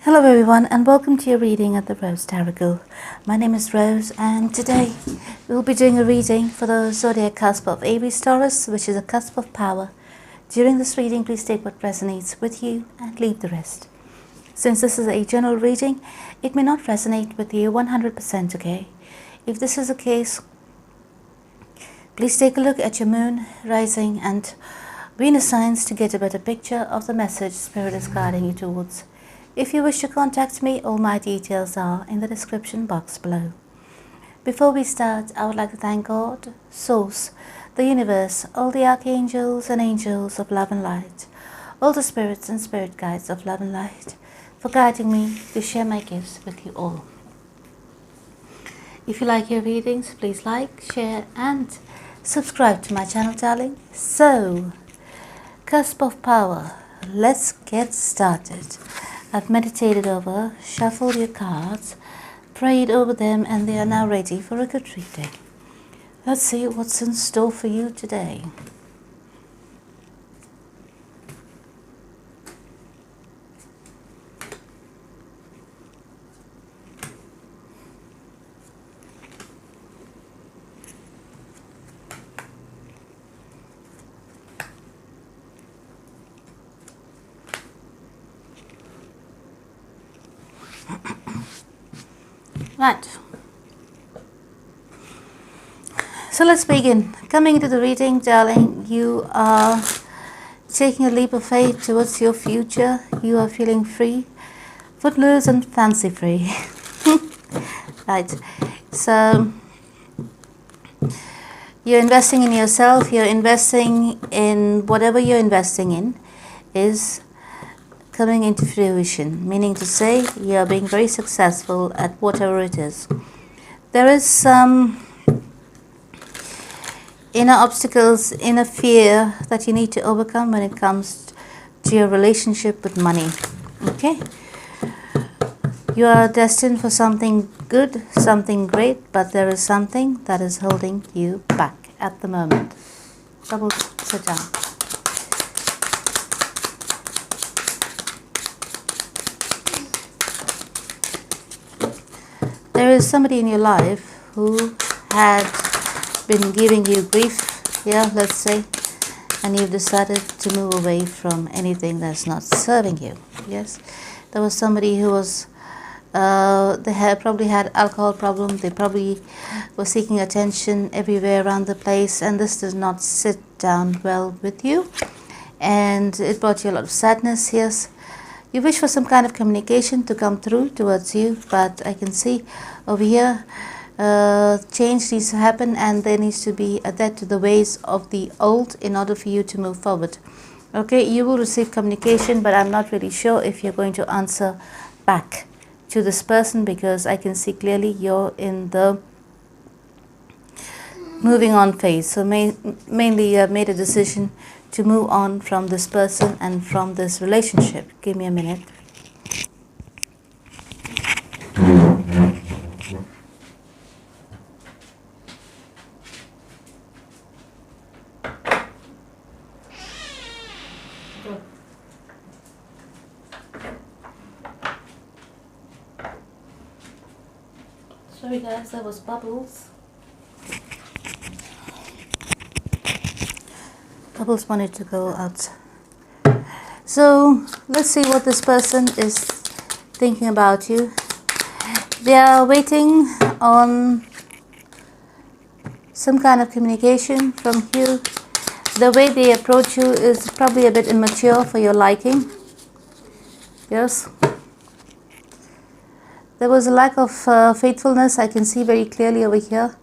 Hello everyone and welcome to your reading at the Rose TAROCLE. My name is Rose and today we will be doing a reading for the zodiac cusp of Aries-Taurus, which is a cusp of power. During this reading, please take what resonates with you and leave the rest. Since this is a general reading, it may not resonate with you 100%, okay? If this is the case, please take a look at your moon, rising and Venus signs to get a better picture of the message Spirit is guiding you towards. If you wish to contact me, all my details are in the description box below. Before we start, I would like to thank God, Source, the universe, all the archangels and angels of love and light, all the spirits and spirit guides of love and light, for guiding me to share my gifts with you all. If you like your readings, please like, share and subscribe to my channel, darling. So, cusp of power, let's get started. I've meditated over, shuffled your cards, prayed over them, and they are now ready for a good reading. Let's see what's in store for you today. Right, so let's begin. Coming into the reading, darling, you are taking a leap of faith towards your future. You are feeling free, footloose and fancy free. Right, so you're investing in yourself, you're investing in whatever you're investing in is coming into fruition, meaning to say you are being very successful at whatever it is. There is some inner obstacles, inner fear that you need to overcome when it comes to your relationship with money. Okay? You are destined for something good, something great, but there is something that is holding you back at the moment. Bubbles, sit down. There is somebody in your life who had been giving you grief, let's say, and you've decided to move away from anything that's not serving you. Yes, there was somebody who was, probably had alcohol problem. They probably were seeking attention everywhere around the place, and this does not sit down well with you, and it brought you a lot of sadness. Yes. You wish for some kind of communication to come through towards you, but I can see over here change needs to happen and there needs to be a death to the ways of the old in order for you to move forward. Okay, you will receive communication, but I'm not really sure if you're going to answer back to this person because I can see clearly you're in the moving on phase. So mainly you have made a decision to move on from this person and from this relationship. Give me a minute. Sorry guys, that was Bubbles. Bubbles wanted to go out. So let's see what this person is thinking about you. They are waiting on some kind of communication from you. The way they approach you is probably a bit immature for your liking. Yes. There was a lack of faithfulness. I can see very clearly over here.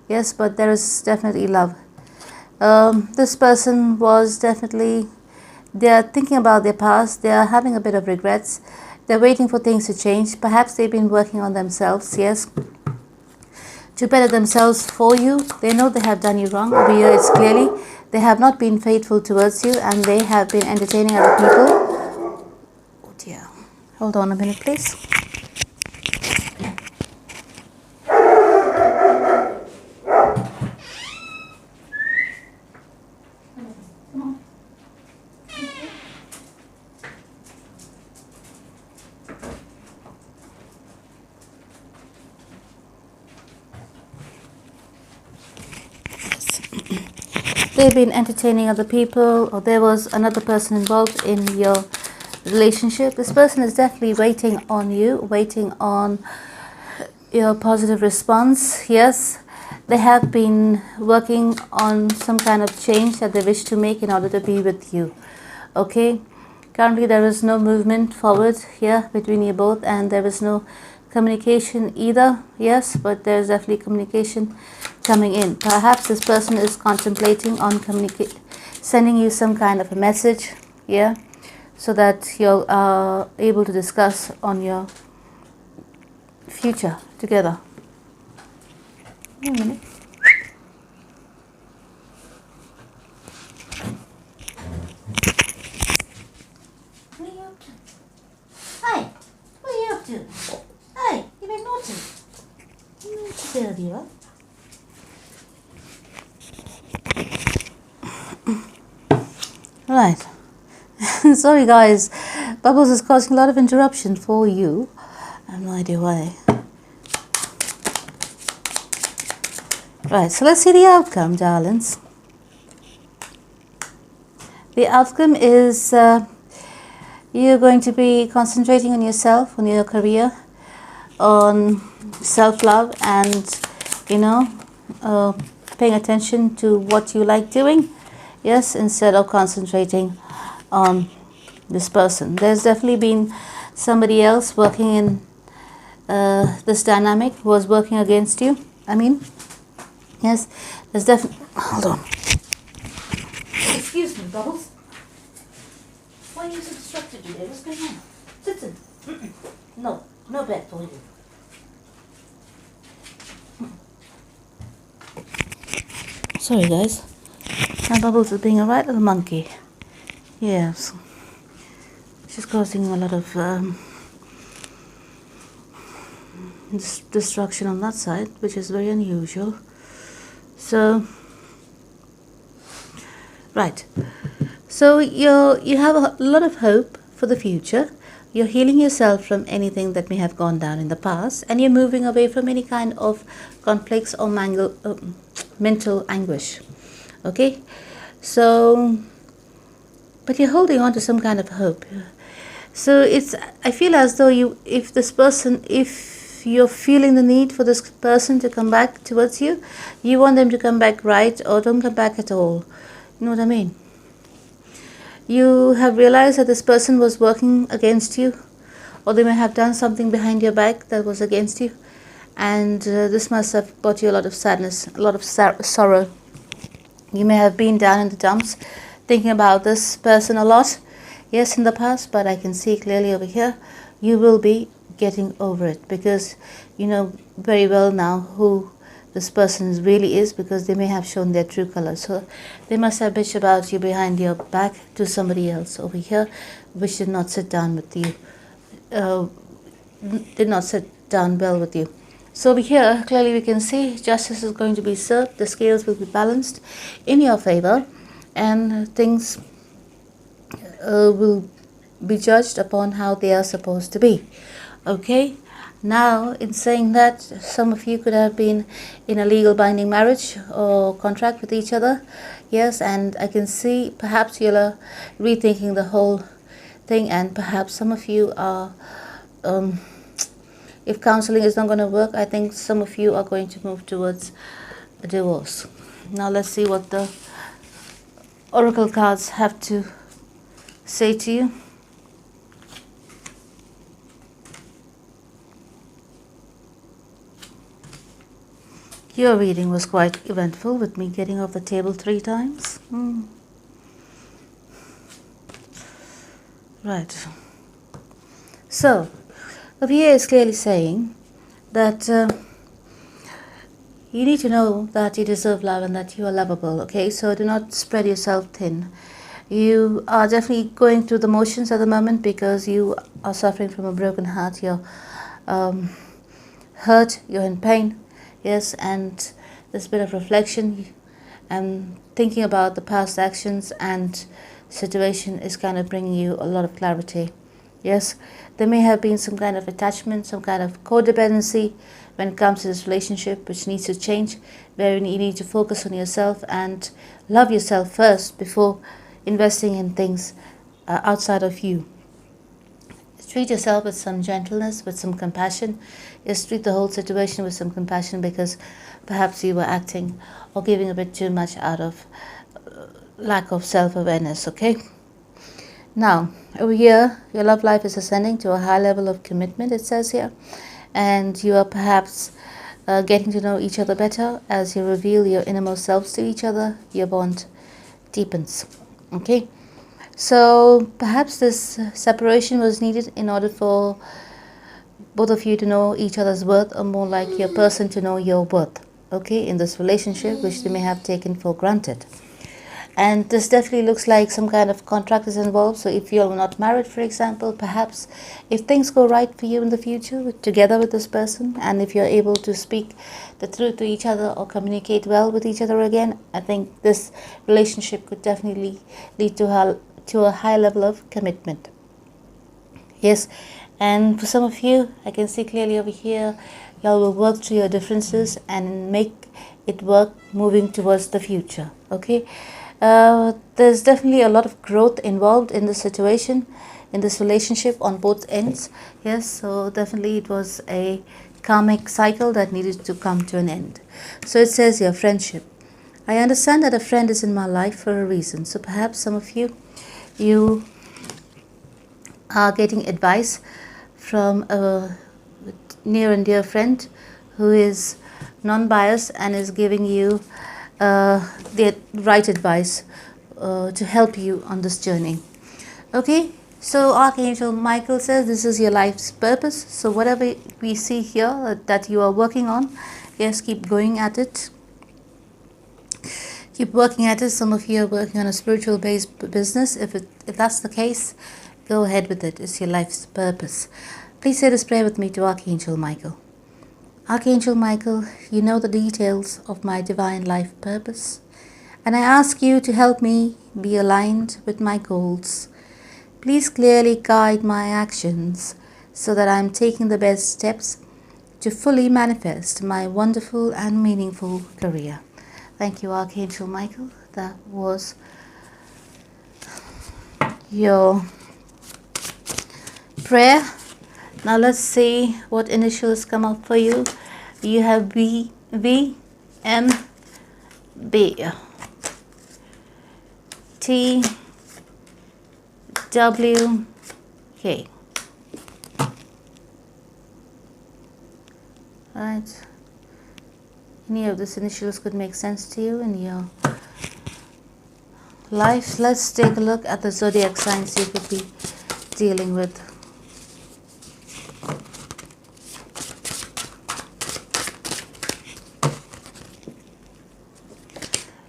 Yes, but there is definitely love. This person was definitely, they are thinking about their past, they are having a bit of regrets, they're waiting for things to change. Perhaps they've been working on themselves, yes, to better themselves for you. They know they have done you wrong. Over here it's clearly they have not been faithful towards you and they have been entertaining other people. Oh dear, hold on a minute please. they've been entertaining other people, or there was another person involved in your relationship. This person is definitely waiting on you, waiting on your positive response. Yes, they have been working on some kind of change that they wish to make in order to be with you. Okay, currently there is no movement forward here between you both, and there is no communication either. Yes, but there's definitely communication coming in. Perhaps this person is contemplating on sending you some kind of a message, yeah, so that you're able to discuss on your future together. Wait a minute. What are you up to? Hi, what are you up to? Hey, you've been naughty. Naughty girl, you are. Right. Sorry guys, Bubbles is causing a lot of interruption for you. I have no idea why. Right, so let's see the outcome, darlings. The outcome is you're going to be concentrating on yourself, on your career, on self-love, and paying attention to what you like doing. Yes, instead of concentrating on this person. There's definitely been somebody else working in this dynamic who was working against you. Yes, there's definitely. Hold on. Excuse me, Bubbles. Why are you so distracted today? What's going on? Sit in. No bed for you. Sorry, guys. My Bubbles is being a right little monkey. Yes. She's causing a lot of destruction on that side, which is very unusual. So, right. So you have a lot of hope for the future. You're healing yourself from anything that may have gone down in the past, and you're moving away from any kind of conflicts or mental anguish. Okay, so but you're holding on to some kind of hope. So I feel as though if you're feeling the need for this person to come back towards you, you want them to come back, right, or don't come back at all. You know what I mean? You have realized that this person was working against you, or they may have done something behind your back that was against you, and this must have brought you a lot of sadness, a lot of sorrow. You may have been down in the dumps thinking about this person a lot, yes, in the past, but I can see clearly over here you will be getting over it, because you know very well now who this person really is, because they may have shown their true colors. So they must have bitched about you behind your back to somebody else over here, which did not sit down with you, did not sit down well with you. So over here, clearly we can see justice is going to be served, the scales will be balanced in your favor, and things will be judged upon how they are supposed to be. Okay? Now, in saying that, some of you could have been in a legal binding marriage or contract with each other. Yes, and I can see perhaps you're rethinking the whole thing, and perhaps some of you are, if counseling is not going to work, I think some of you are going to move towards a divorce. Now, let's see what the oracle cards have to say to you. Your reading was quite eventful, with me getting off the table 3 times. Right. So, over here is clearly saying that you need to know that you deserve love and that you are lovable, okay? So do not spread yourself thin. You are definitely going through the motions at the moment because you are suffering from a broken heart. You're hurt, you're in pain. Yes, and this bit of reflection and thinking about the past actions and situation is kind of bringing you a lot of clarity. Yes, there may have been some kind of attachment, some kind of codependency when it comes to this relationship, which needs to change, where you need to focus on yourself and love yourself first before investing in things outside of you. Treat yourself with some gentleness, with some compassion. Just treat the whole situation with some compassion, because perhaps you were acting or giving a bit too much out of lack of self-awareness, okay? Now, over here, your love life is ascending to a high level of commitment, it says here. And you are perhaps getting to know each other better. As you reveal your innermost selves to each other, your bond deepens, okay? So perhaps this separation was needed in order for both of you to know each other's worth, or more like your person to know your worth, okay, in this relationship, which they may have taken for granted. And this definitely looks like some kind of contract is involved. So if you're not married, for example, perhaps if things go right for you in the future together with this person, and if you're able to speak the truth to each other or communicate well with each other again, I think this relationship could definitely lead to a high level of commitment. Yes, and for some of you, I can see clearly over here, y'all will work through your differences and make it work moving towards the future, okay? There's definitely a lot of growth involved in this situation, in this relationship on both ends. Yes, so definitely it was a karmic cycle that needed to come to an end. So it says here, friendship. I understand that a friend is in my life for a reason. So perhaps some of you are getting advice from a near and dear friend who is non-biased and is giving you the right advice to help you on this journey. Okay, so Archangel Michael says this is your life's purpose. So whatever we see here that you are working on, yes, keep going at it. Keep working at it. Some of you are working on a spiritual based business. If that's the case, go ahead with it. It's your life's purpose. Please say this prayer with me to Archangel Michael. Archangel Michael, you know the details of my divine life purpose, and I ask you to help me be aligned with my goals. Please clearly guide my actions so that I am taking the best steps to fully manifest my wonderful and meaningful career. Thank you, Archangel Michael. That was your prayer. Now let's see what initials come up for you. You have B, V, M, B, T, W, K. Right. Any of these initials could make sense to you in your life. Let's take a look at the zodiac signs you could be dealing with.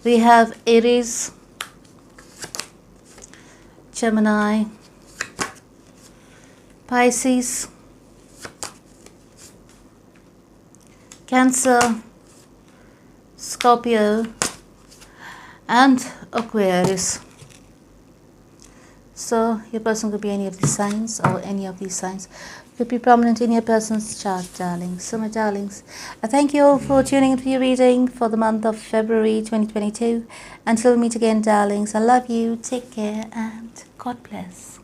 We have Aries, Gemini, Pisces, Cancer, Scorpio, and Aquarius. So your person could be any of these signs, or any of these signs could be prominent in your person's chart, darlings. So my darlings, I thank you all for tuning into your reading for the month of February 2022. Until we meet again, darlings, I love you, take care, and God bless.